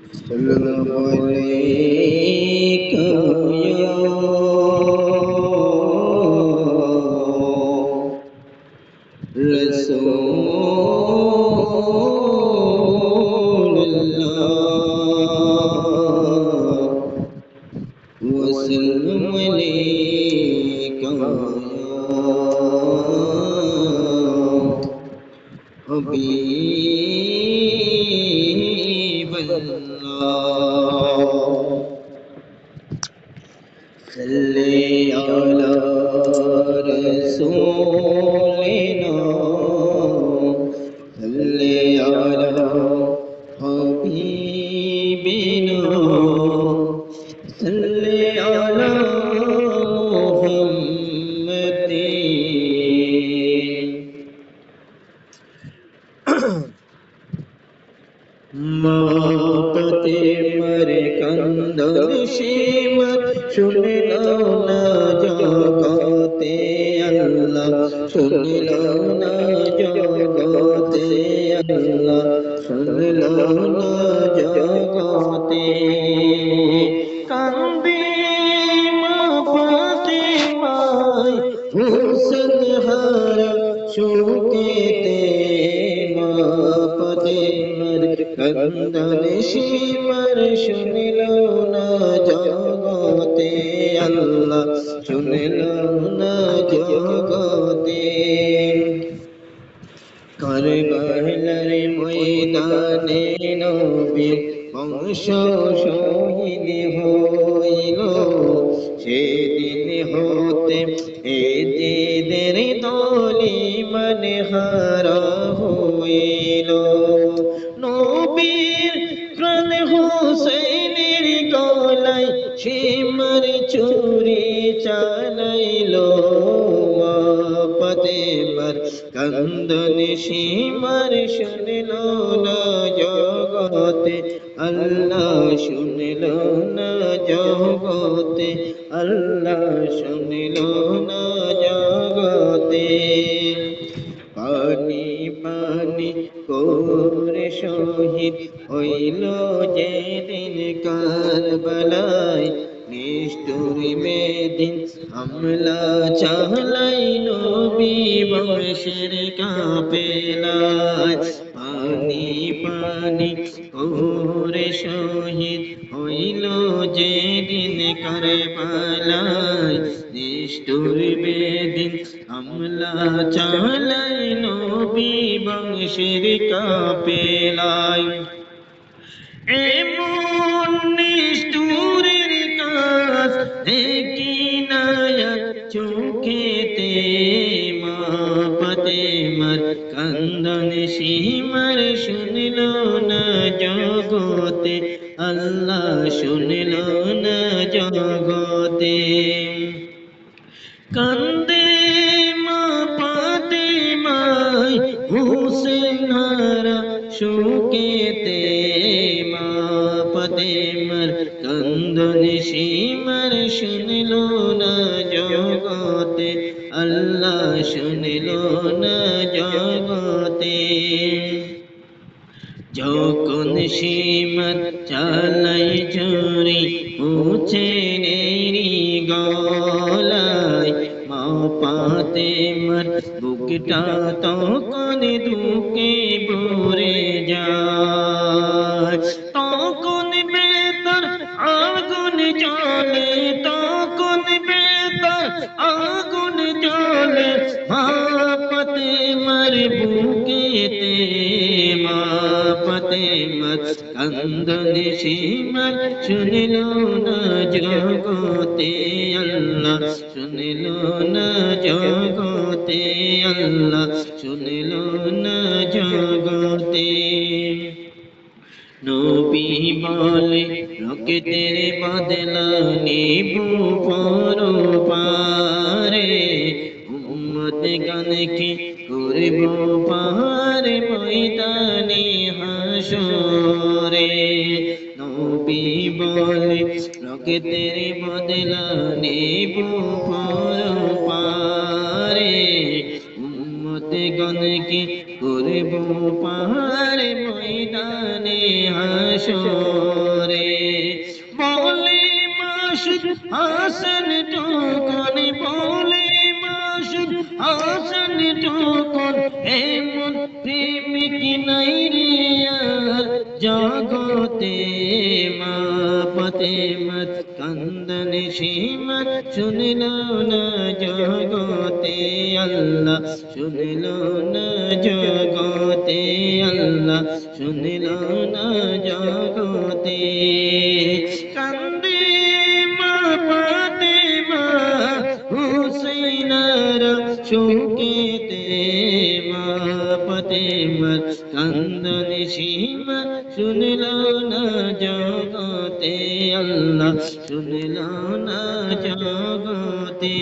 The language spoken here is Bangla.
السلام عليك يا رسول الله وسلم عليك يا حبيب الله صل على رسولنا صل على حبيبنا صل على محمد মাপতে মরে কান্দন সীমত শুনিল না জগতে আল্লাহ শুনিল না জগতে আল্লাহ শুনিল না জগতে কান্দে মা ফাতিমায় হুসন হারা শোকেতে মা ফাতিমার কান্দন সীমার শুনিল না জগতে আল্লাহ শুনিল না জগতে কারবালার ময়দানে নবীর বংশ শহীদ হইল সেদিন হতে এ জিদের দলি মানে হারা হইল নবীর প্রাণ হোসেনের গলায় সীমার ছুরি চালাইল ফাতেমার কান্দন সীমার শুনিল না জগতে আল্লাহ শুনিল না জগতে আল্লাহ শুনিল না জগতে পানি পানি করে শহীদ হইল যেদিন কারবালায় নিষ্ঠুর বেদিন হামলা চালাই নবী বংশের কাফেলায় পানি পানি করে শহীদ হইল যেদিন কারবালায় নিষ্ঠুর বেদিন হামলা চালাই নবী বংশের কাফেলায় এমন নিষ্ঠুরের কাজ দেখি না চোখেতে মা ফাতেমার কান্দন সীমার শুনিল না জগতে আল্লাহ শুনিল না জগতে কান্দে মা ফাতেমায় হুসেন হারা শোকেতে মা ফাতেমার কান্দন সীমার শুনিল না জগতে আল্লাহ শুনিল না জগতে যখন সীমাত চালাই ছুরি হুসেনেরি গলায় মা ফাতেমার বুকটা তখন দুঃখে ভরে যায় তখন বেতার আগুন জ্বলে তখন বেতার আগুন জ্বলে মা ফাতেমার বুকেতে মা ফাতেমার কান্দন সীমার শুনিল না জগতে আল্লাহ শুনিল না জগতে আল্লাহ শুনিল না জগতে নবী বলে রক্তের বদলা নিবু পরপারে উম্মত গণকে করব পার ময়দানে হাসরে নবী বলে রক্তের বদলা নিবু পরপারে উম্মত গণকে করব পাহাড় ময়দানে হাসরে বলে মাসুদ হাসান টোকন বলে মাসুদ হাসান টোকন এমন প্রেমিক নাই রে আর জগতে মা ফাতেমার কান্দন সীমত শুনল না জগতে আল্লাহ শুনল না জগতে আল্লাহ শুনল না জগতে কান্দে মা ফাতেমা হুসাইনের শোকেতে মা ফাতেমার কান্দন সীমা শুনল না জগতে আল্লাহ শুনল না জগতে